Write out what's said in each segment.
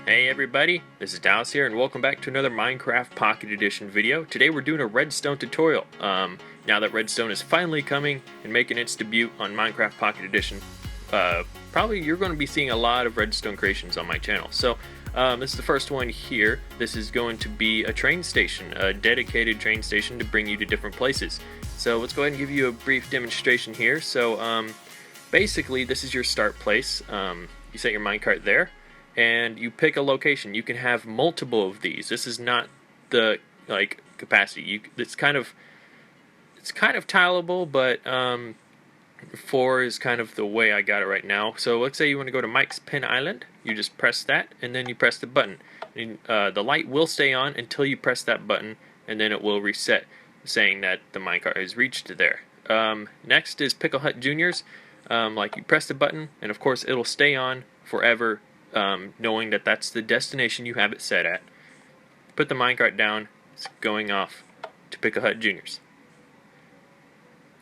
Hey everybody, this is Dallas here and welcome back to another Minecraft Pocket Edition video. Today we're doing a Redstone tutorial. Now that Redstone is finally coming and making its debut on Minecraft Pocket Edition, probably you're going to be seeing a lot of Redstone creations on my channel. So this is the first one here. This is going to be a train station, a dedicated train station to bring you to different places. So let's go ahead and give you a brief demonstration here. So basically this is your start place. You set your minecart there. And you pick a location. You can have multiple of these. This is not the capacity. It's kind of tileable, but 4 is kind of the way I got it right now. So let's say you want to go to Mike's Pin Island. You just press that, and then you press the button. And, the light will stay on until you press that button, and then it will reset, saying that the minecart has reached there. Next is Pickle Hut Juniors. You press the button, and of course it'll stay on forever. Knowing that that's the destination you have it set at. Put the minecart down. It's going off to Pickle Hut Juniors.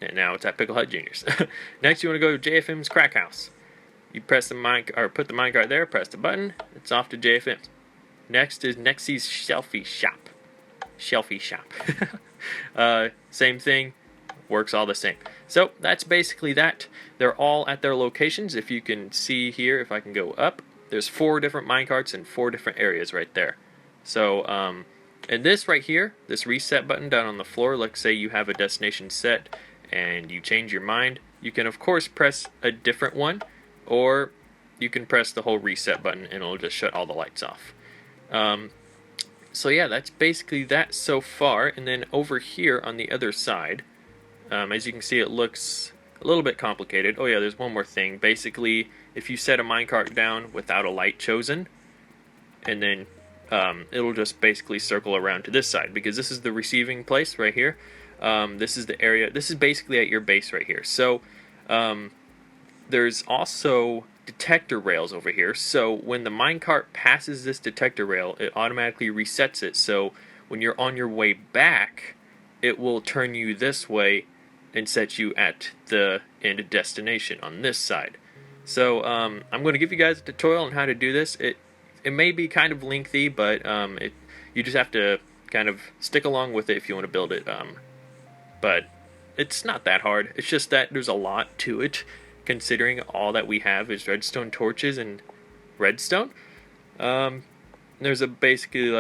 And now it's at Pickle Hut Juniors. Next, you want to go to JFM's Crack House. You press the put the minecart there. Press the button. It's off to JFM's. Next is Nexie's Shelfie Shop. Shelfie Shop. Same thing. Works all the same. So that's basically that. They're all at their locations. If you can see here, if I can go up. There's 4 different minecarts in 4 different areas right there. So, and this right here, this reset button down on the floor, let's say you have a destination set and you change your mind, you can of course press a different one, or you can press the whole reset button and it'll just shut all the lights off. So yeah, that's basically that so far. And then over here on the other side, as you can see, it looks a little bit complicated. Oh yeah, there's one more thing. Basically, if you set a minecart down without a light chosen, and then it'll just basically circle around to this side, because this is the receiving place right here. This is the area. This is basically at your base right here. So there's also detector rails over here. So when the minecart passes this detector rail, it automatically resets it. So when you're on your way back, it will turn you this way and set you at the end destination on this side. So I'm going to give you guys a tutorial on how to do this. It may be kind of lengthy, but you just have to kind of stick along with it if you want to build it. But it's not that hard. It's just that there's a lot to it, considering all that we have is redstone torches and redstone. There's a basically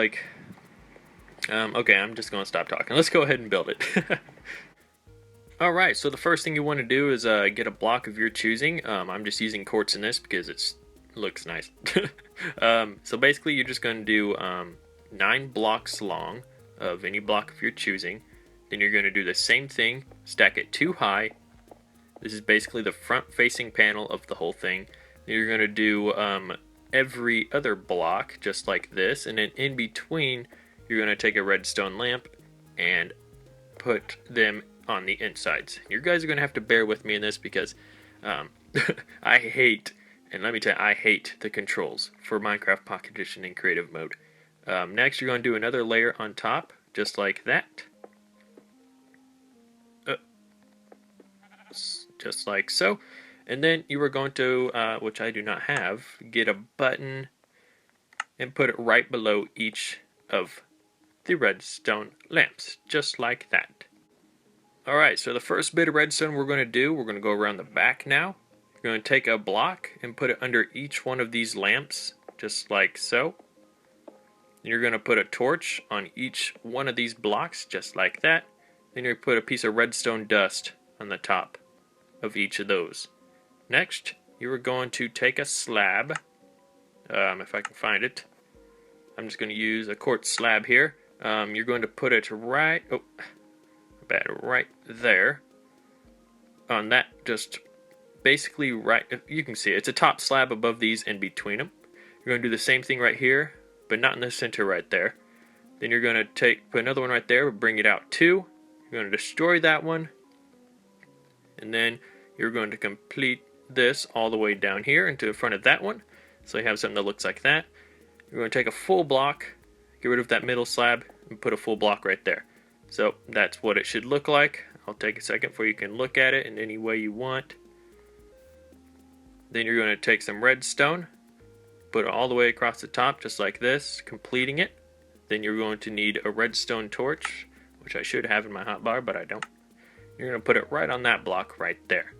okay, I'm just going to stop talking. Let's go ahead and build it. Alright, so the first thing you want to do is get a block of your choosing. I'm just using quartz in this because it looks nice. So basically you're just going to do 9 blocks long of any block of your choosing. Then you're going to do the same thing, stack it 2 high. This is basically the front facing panel of the whole thing. Then you're going to do every other block just like this, and then in between you're going to take a redstone lamp and put them on the insides. You guys are going to have to bear with me in this because I hate the controls for Minecraft Pocket Edition in creative mode. Next you're going to do another layer on top, just like that. Just like so. And then you are going to, which I do not have, get a button and put it right below each of the redstone lamps, just like that. Alright, so the first bit of redstone we're going to go around the back now. You're going to take a block and put it under each one of these lamps, just like so. Then you're going to put a torch on each one of these blocks, just like that. Then you're going to put a piece of redstone dust on the top of each of those. Next, you are going to take a slab, if I can find it. I'm just going to use a quartz slab here. You're going to put it right there on that, just basically right, you can see it. It's a top slab above these in between them. You're going to do the same thing right here, but not in the center right there. Then you're going to put another one right there, bring it out 2. You're going to destroy that one, and then you're going to complete this all the way down here into the front of that one, so you have something that looks like that. You're going to take a full block, get rid of that middle slab, and put a full block right there. So that's what it should look like. I'll take a second before you can look at it in any way you want. Then you're going to take some redstone, put it all the way across the top, just like this, completing it. Then you're going to need a redstone torch, which I should have in my hotbar, but I don't. You're going to put it right on that block right there.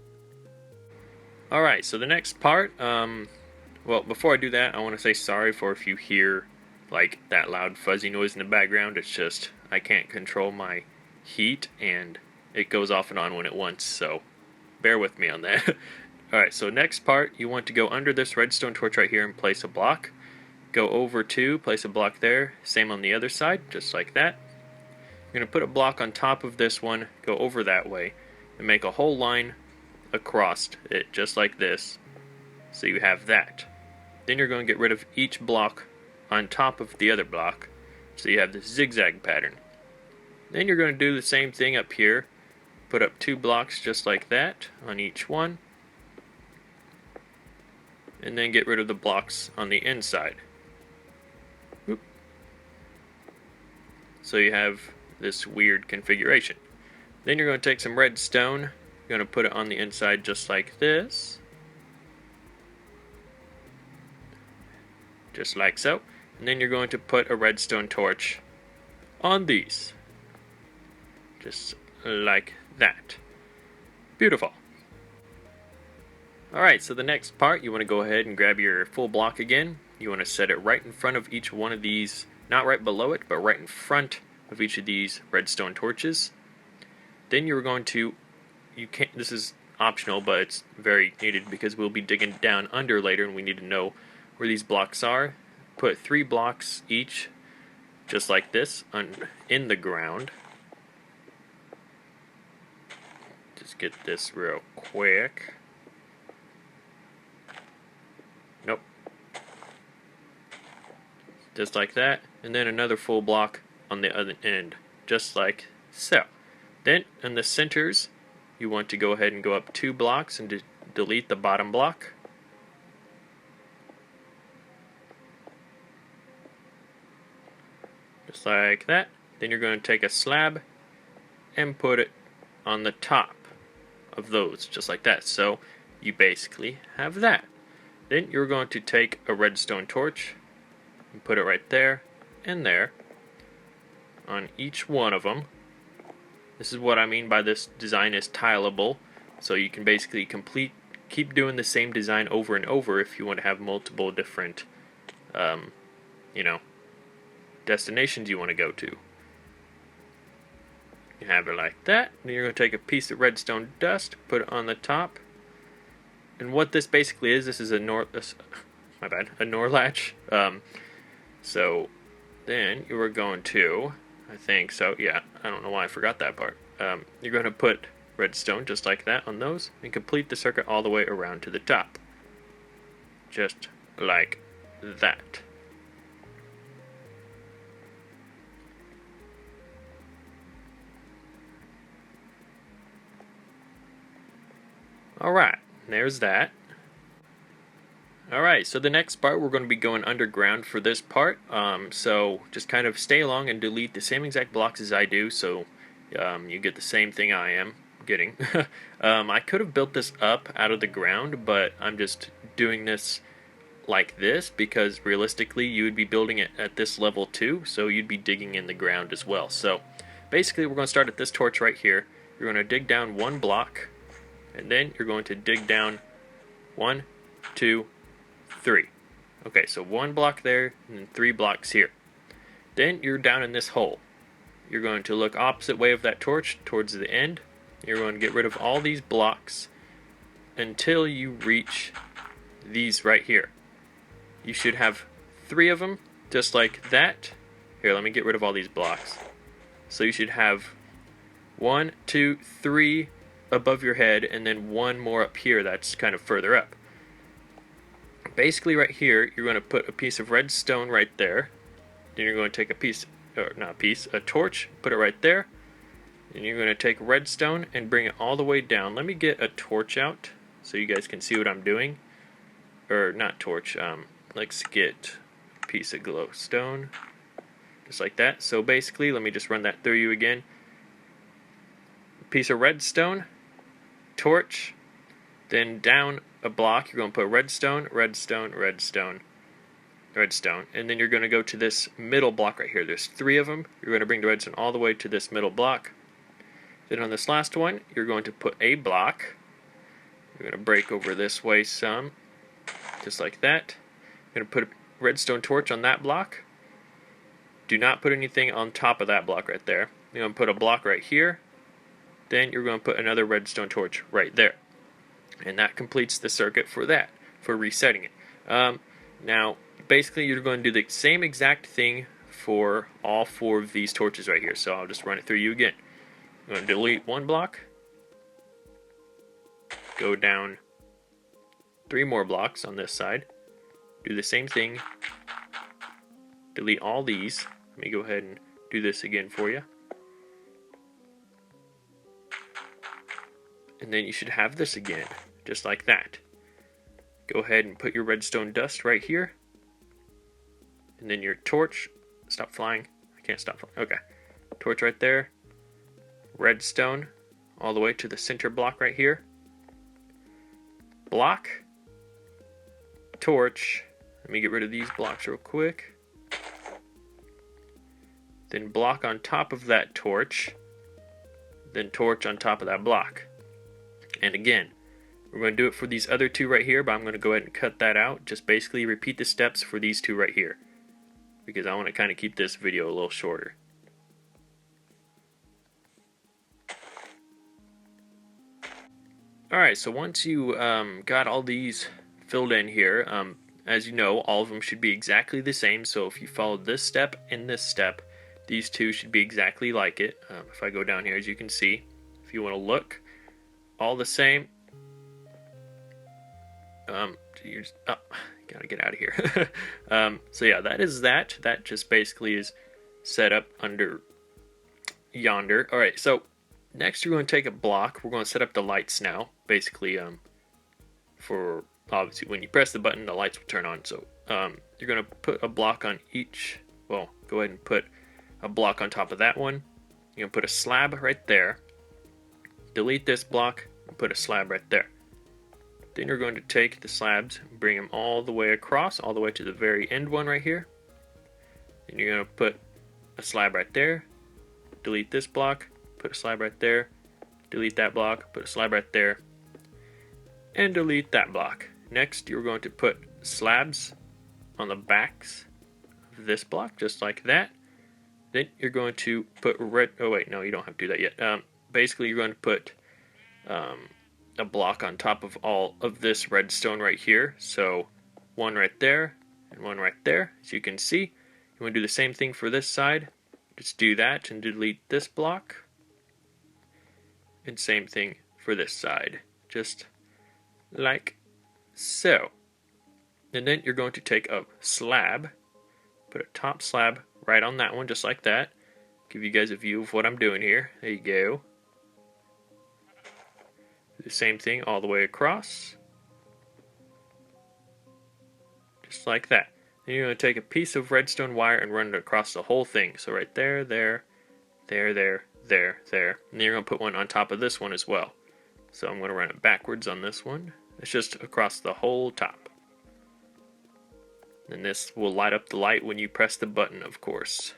Alright, so the next part, well, before I do that, I want to say sorry for if you hear like that loud fuzzy noise in the background. It's just I can't control my heat and it goes off and on when it wants, so bear with me on that. Alright, so next part, you want to go under this redstone torch right here and place a block. Go over to, place a block there, same on the other side, just like that. You're going to put a block on top of this one, go over that way, and make a whole line across it, just like this, so you have that. Then you're going to get rid of each block on top of the other block, so you have this zigzag pattern. Then you're going to do the same thing up here, put up 2 blocks just like that on each one, and then get rid of the blocks on the inside. Oop. So you have this weird configuration. Then you're going to take some redstone, you're going to put it on the inside just like this. Just like so. And then you're going to put a redstone torch on these. Just like that. Beautiful. Alright, so the next part, you want to go ahead and grab your full block again. You want to set it right in front of each one of these, not right below it, but right in front of each of these redstone torches. Then you're going to, this is optional, but it's very needed because we'll be digging down under later and we need to know where these blocks are. Put 3 blocks each, just like this, in the ground. Just get this real quick. Nope. Just like that, and then another full block on the other end, just like so. Then, in the centers, you want to go ahead and go up 2 blocks and delete the bottom block. Just like that. Then you're going to take a slab and put it on the top of those, just like that. So you basically have that. Then you're going to take a redstone torch and put it right there and there on each one of them. This is what I mean by this design is tileable. So you can basically keep doing the same design over and over if you want to have multiple different, destinations you want to go to. You have it like that. Then you're going to take a piece of redstone dust, put it on the top. And what this basically is, this is a NOR latch. So then you are going to, I think so, yeah, I don't know why I forgot that part. You're going to put redstone just like that on those and complete the circuit all the way around to the top. Just like that. Alright, there's that. Alright, so the next part we're going to be going underground for this part. So just kind of stay along and delete the same exact blocks as I do, so you get the same thing I am getting. I could have built this up out of the ground, but I'm just doing this like this because realistically you would be building it at this level too, so you'd be digging in the ground as well. So basically we're going to start at this torch right here. You're going to dig down 1 block, and then you're going to dig down 1, 2, 3. Okay, so 1 block there and then 3 blocks here. Then you're down in this hole. You're going to look opposite way of that torch towards the end. You're going to get rid of all these blocks until you reach these right here. You should have 3 of them just like that. Here, let me get rid of all these blocks. So you should have 1, 2, 3 above your head, and then 1 more up here that's kind of further up. Basically right here, you're going to put a piece of redstone right there. Then you're going to take a torch, put it right there. And you're going to take redstone and bring it all the way down. Let me get a torch out so you guys can see what I'm doing. Or not torch, let's get a piece of glowstone. Just like that. So basically, let me just run that through you again. Piece of redstone, torch, then down a block you're going to put redstone, redstone, redstone, redstone, and then you're going to go to this middle block right here. There's 3 of them. You're going to bring the redstone all the way to this middle block. Then on this last one, you're going to put a block. You're going to break over this way some, just like that. You're going to put a redstone torch on that block. Do not put anything on top of that block right there. You're going to put a block right here. Then you're going to put another redstone torch right there. And that completes the circuit for that, for resetting it. Now, basically you're going to do the same exact thing for all 4 of these torches right here. So I'll just run it through you again. I'm going to delete 1 block. Go down 3 more blocks on this side. Do the same thing. Delete all these. Let me go ahead and do this again for you. And then you should have this again, just like that. Go ahead and put your redstone dust right here. And then your torch. Stop flying. I can't stop flying. Okay. Torch right there. Redstone all the way to the center block right here. Block. Torch. Let me get rid of these blocks real quick. Then block on top of that torch. Then torch on top of that block. And again, we're going to do it for these other 2 right here, but I'm going to go ahead and cut that out. Just basically repeat the steps for these 2 right here, because I want to kind of keep this video a little shorter. Alright, so once you got all these filled in here, as you know, all of them should be exactly the same. So if you follow this step and this step, these 2 should be exactly like it. If I go down here, as you can see, if you want to look, all the same. You're just, gotta get out of here. So yeah, that is that. That just basically is set up under yonder. Alright, so next you're going to take a block. We're going to set up the lights now. Basically, for obviously when you press the button, the lights will turn on. So you're going to put a block on each. Well, go ahead and put a block on top of that one. You're going to put a slab right there. Delete this block and put a slab right there. Then you're going to take the slabs and bring them all the way across, all the way to the very end one right here. Then you're going to put a slab right there. Delete this block, put a slab right there. Delete that block, put a slab right there. And delete that block. Next, you're going to put slabs on the backs of this block, just like that. Then you're going to put oh wait, no, you don't have to do that yet. Basically, you're going to put a block on top of all of this redstone right here. So 1 right there and 1 right there. As you can see, you want to do the same thing for this side. Just do that and delete this block. And same thing for this side. Just like so. And then you're going to take a slab, put a top slab right on that one, just like that. Give you guys a view of what I'm doing here. There you go. Do the same thing all the way across. Just like that. Then you're going to take a piece of redstone wire and run it across the whole thing. So right there, there, there, there, there, there. And then you're going to put one on top of this one as well. So I'm going to run it backwards on this one. It's just across the whole top. And this will light up the light when you press the button, of course.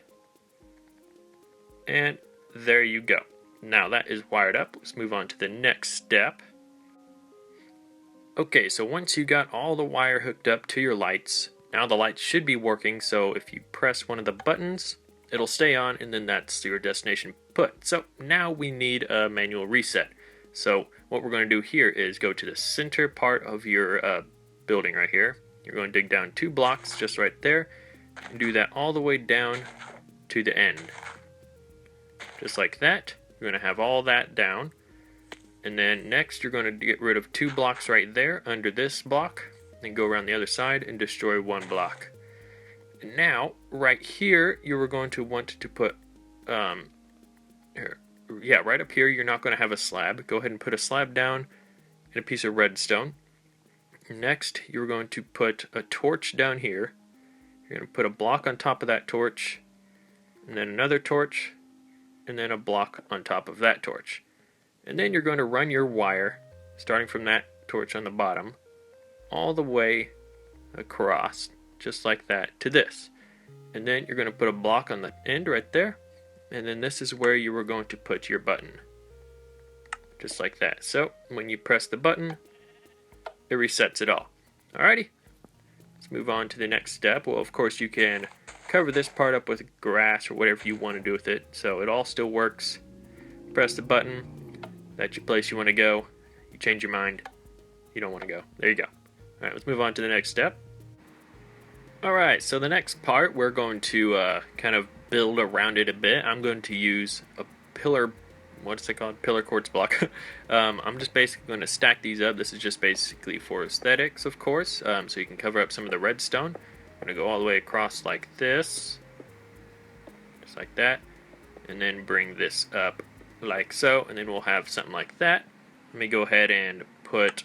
And there you go. Now that is wired up. Let's move on to the next step. Okay, so once you got all the wire hooked up to your lights, now the lights should be working. So if you press one of the buttons, it'll stay on, and then that's your destination put. So now we need a manual reset. So what we're going to do here is go to the center part of your building right here. You're going to dig down 2 blocks just right there, and do that all the way down to the end. Just like that. You're going to have all that down. And then next you're going to get rid of 2 blocks right there under this block. Then go around the other side and destroy 1 block. And now, right here, you are going to want to put, right up here, you're not going to have a slab. Go ahead and put a slab down and a piece of redstone. Next, you're going to put a torch down here. You're going to put a block on top of that torch, and then another torch, and then a block on top of that torch. And then you're going to run your wire, starting from that torch on the bottom, all the way across just like that, to this. And then you're going to put a block on the end right there, and then this is where you were going to put your button. Just like that. So when you press the button, it resets it all. Alrighty, let's move on to the next step. Well, of course you can cover this part up with grass or whatever you want to do with it, so it all still works. Press the button, that's your place you want to go. You change your mind, you don't want to go. There you go. Alright, let's move on to the next step. Alright, so the next part we're going to kind of build around it a bit. I'm going to use a pillar, what's it called? Pillar quartz block. I'm just basically going to stack these up. This is just basically for aesthetics, of course, so you can cover up some of the redstone. I'm going to go all the way across like this, just like that, and then bring this up like so, and then we'll have something like that. Let me go ahead and put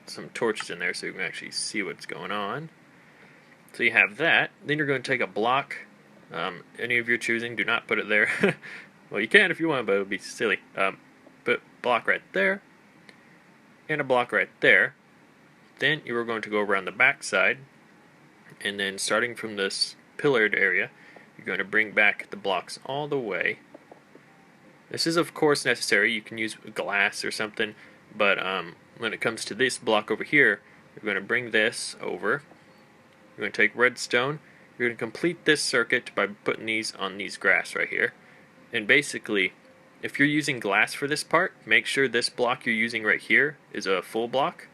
some torches in there so you can actually see what's going on. So you have that. Then you're going to take a block, any of your choosing. Do not put it there. Well, you can if you want, but it would be silly. Put block right there, and a block right there. Then you are going to go around the back side, and then starting from this pillared area, you're going to bring back the blocks all the way. This is of course necessary. You can use glass or something, but when it comes to this block over here, you're going to bring this over. You're going to take redstone. You're going to complete this circuit by putting these on these grass right here. And basically, if you're using glass for this part, make sure this block you're using right here is a full block,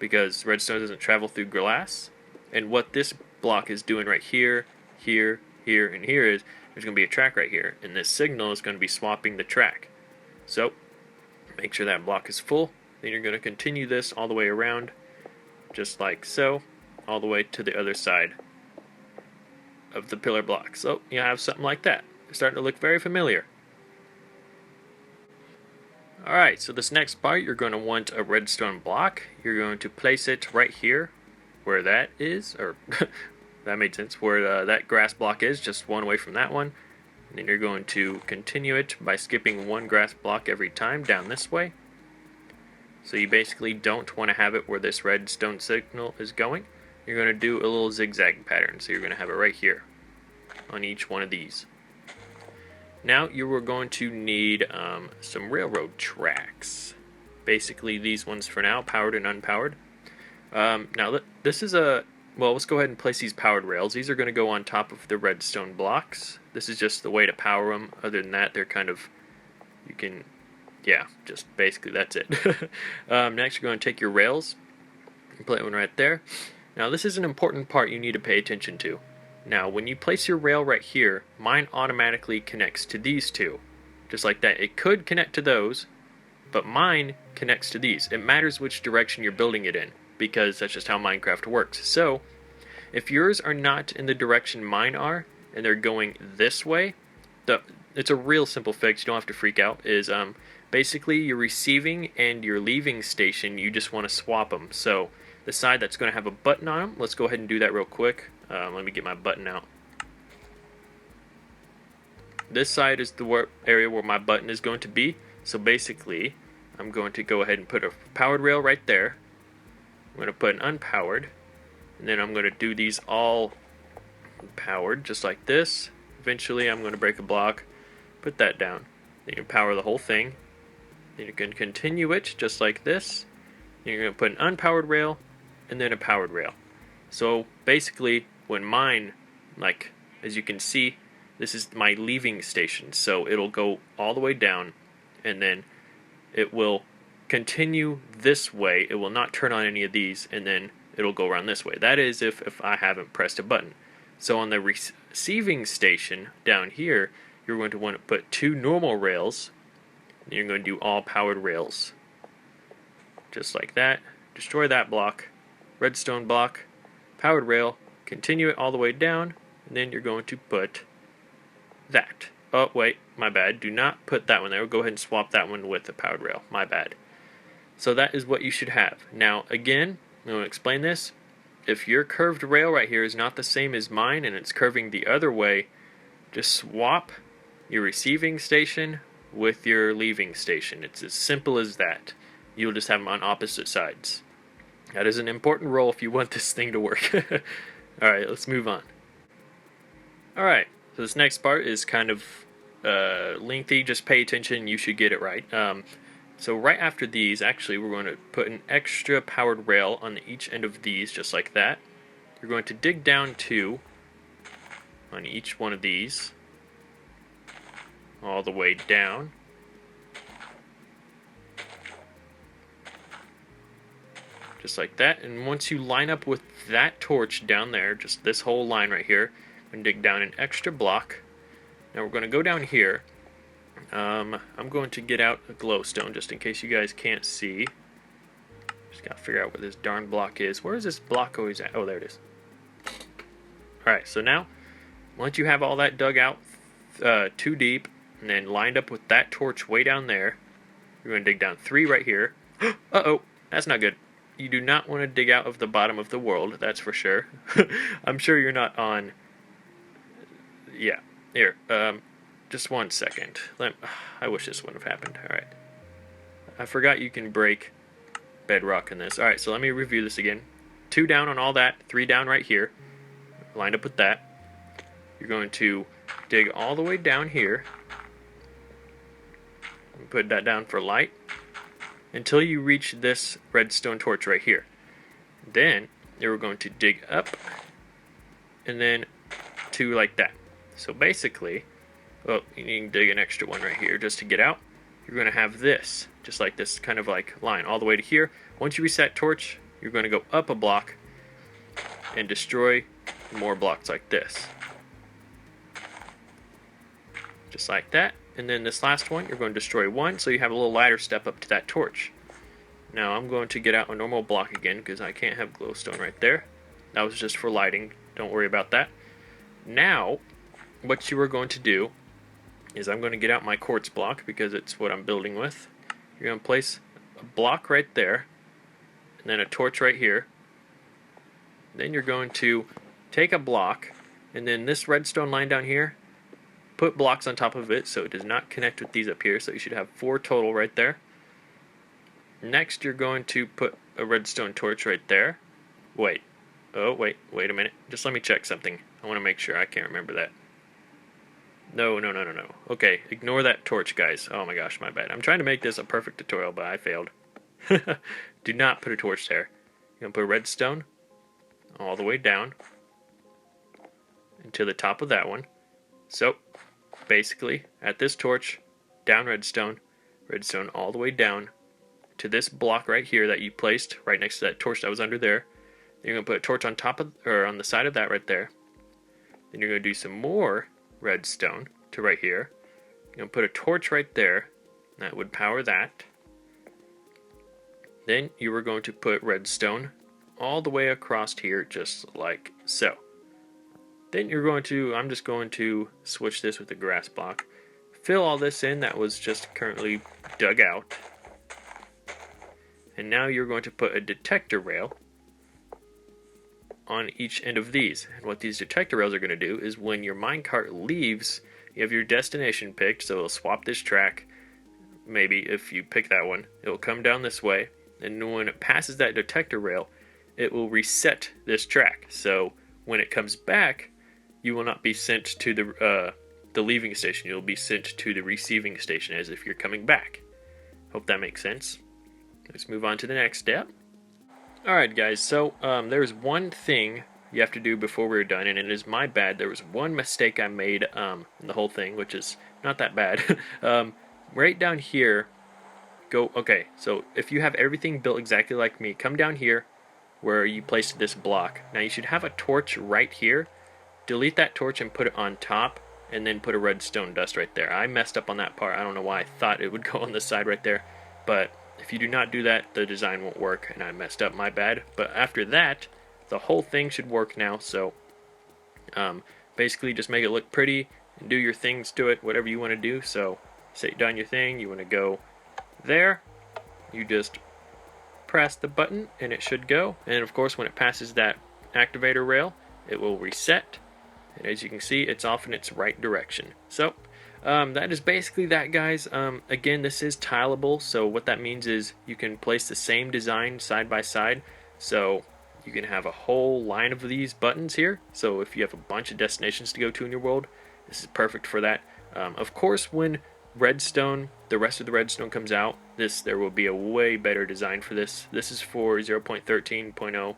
because redstone doesn't travel through glass. And what this block is doing right here, here, here, and here is there's going to be a track right here, and this signal is going to be swapping the track. So make sure that block is full. Then you're going to continue this all the way around, just like so, all the way to the other side of the pillar block. So you have something like that. It's starting to look very familiar. Alright, so this next part, you're going to want a redstone block. You're going to place it right here where that is, or that made sense, where that grass block is, just one away from that one. And then you're going to continue it by skipping one grass block every time down this way. So you basically don't want to have it where this redstone signal is going. You're going to do a little zigzag pattern, so you're going to have it right here on each one of these. Now you are going to need some railroad tracks. Basically these ones for now, powered and unpowered. Now this is a, well, let's go ahead and place these powered rails. These are going to go on top of the redstone blocks. This is just the way to power them. Other than that, they're kind of, you can, yeah, just basically that's it. Next you're going to take your rails and put one right there. Now this is an important part you need to pay attention to. Now when you place your rail right here, mine automatically connects to these two. Just like that. It could connect to those, but mine connects to these. It matters which direction you're building it in, because that's just how Minecraft works. So if yours are not in the direction mine are, and they're going this way, it's a real simple fix, you don't have to freak out, is basically your receiving and your leaving station, you just want to swap them. So the side that's going to have a button on them, let's go ahead and do that real quick. Let me get my button out. This side is the area where my button is going to be. So basically, I'm going to go ahead and put a powered rail right there. I'm going to put an unpowered. And then I'm going to do these all powered, just like this. Eventually, I'm going to break a block, put that down. Then you power the whole thing. Then you can continue it, just like this. Then you're going to put an unpowered rail, and then a powered rail. So basically, when mine, like as you can see, this is my leaving station, so it'll go all the way down, and then it will continue this way. It will not turn on any of these, and then it'll go around this way. That is if I haven't pressed a button. So on the receiving station down here, you're going to want to put two normal rails, and you're going to do all powered rails. Just like that. Destroy that block. Redstone block. Powered rail. Continue it all the way down, and then you're going to put that. Oh, wait, my bad. Do not put that one there. We'll go ahead and swap that one with the powered rail. My bad. So that is what you should have. Now, again, I'm going to explain this. If your curved rail right here is not the same as mine and it's curving the other way, just swap your receiving station with your leaving station. It's as simple as that. You'll just have them on opposite sides. That is an important role if you want this thing to work. Alright, let's move on. Alright, so this next part is kind of lengthy. Just pay attention, you should get it right. So right after these, actually, we're going to put an extra powered rail on each end of these, just like that. You're going to dig down 2 on each one of these, all the way down. Just like that. And once you line up with that torch down there, just this whole line right here, I'm going to dig down an extra block. Now we're going to go down here. I'm going to get out a glowstone just in case you guys can't see. Just gotta figure out what this darn block is. Where is this block always at? Oh, there it is. Alright, so now, once you have all that dug out 2 deep, and then lined up with that torch way down there, you're going to dig down 3 right here. Uh-oh, that's not good. You do not want to dig out of the bottom of the world, that's for sure. I'm sure you're not on... Yeah, here, just 1 second. I wish this wouldn't have happened. Alright. I forgot you can break bedrock in this. Alright, so let me review this again. 2 down on all that, 3 down right here. Lined up with that. You're going to dig all the way down here. And put that down for light. Until you reach this redstone torch right here. Then, you're going to dig up. And then 2 like that. So basically... Well, you can dig an extra one right here just to get out. You're going to have this, just like this kind of like line all the way to here. Once you reset torch, you're going to go up a block and destroy more blocks like this. Just like that. And then this last one, you're going to destroy 1, so you have a little ladder step up to that torch. Now I'm going to get out a normal block again because I can't have glowstone right there. That was just for lighting. Don't worry about that. Now, what you are going to do is I'm going to get out my quartz block because it's what I'm building with. You're going to place a block right there and then a torch right here. Then you're going to take a block and then this redstone line down here, put blocks on top of it so it does not connect with these up here, so you should have 4 total right there. Next you're going to put a redstone torch right there. Wait a minute, just let me check something. I want to make sure. I can't remember that. No. Okay, ignore that torch, guys. Oh my gosh, my bad. I'm trying to make this a perfect tutorial, but I failed. Do not put a torch there. You're going to put redstone all the way down into the top of that one. So, basically, at this torch, down redstone all the way down to this block right here that you placed right next to that torch that was under there. Then you're going to put a torch on top of, or on the side of that right there. Then you're going to do some more redstone to right here. You're going to put a torch right there. That would power that. Then you are going to put redstone all the way across here, just like so. Then you're going to, I'm just going to switch this with a grass block. Fill all this in that was just currently dug out. And now you're going to put a detector rail on each end of these. And what these detector rails are going to do is when your minecart leaves, you have your destination picked, so it'll swap this track. Maybe if you pick that one, it'll come down this way, and when it passes that detector rail, it will reset this track. So when it comes back, you will not be sent to the leaving station. You'll be sent to the receiving station as if you're coming back. Hope that makes sense. Let's move on to the next step. Alright guys, so there's one thing you have to do before we're done, and it is my bad. There was one mistake I made in the whole thing, which is not that bad. Right down here, okay, so if you have everything built exactly like me, come down here where you placed this block. Now you should have a torch right here. Delete that torch and put it on top, and then put a redstone dust right there. I messed up on that part. I don't know why I thought it would go on the side right there, but if you do not do that, the design won't work, and I messed up, my bad. But after that, the whole thing should work now, so basically just make it look pretty and do your things to it, whatever you want to do. So say you've done your thing, you want to go there, you just press the button and it should go. And of course when it passes that activator rail, it will reset, and as you can see, it's off in its right direction. So that is basically that, guys. Again, this is tileable, so what that means is you can place the same design side by side. So you can have a whole line of these buttons here. So if you have a bunch of destinations to go to in your world, this is perfect for that. Of course, when Redstone, the rest of the Redstone comes out, there will be a way better design for this. This is for 0.13.0,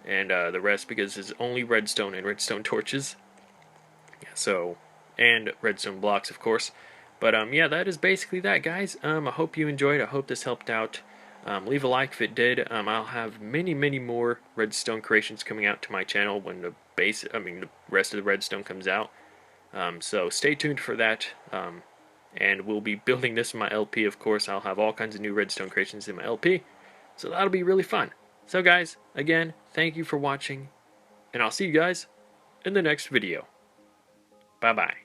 and the rest, because it's only Redstone and Redstone torches. So, and Redstone blocks, of course. But yeah, that is basically that, guys. I hope you enjoyed. I hope this helped out. Leave a like if it did. I'll have many more Redstone creations coming out to my channel when the rest of the Redstone comes out. So stay tuned for that. And we'll be building this in my LP, of course. I'll have all kinds of new Redstone creations in my LP. So that'll be really fun. So guys, again, thank you for watching. And I'll see you guys in the next video. Bye-bye.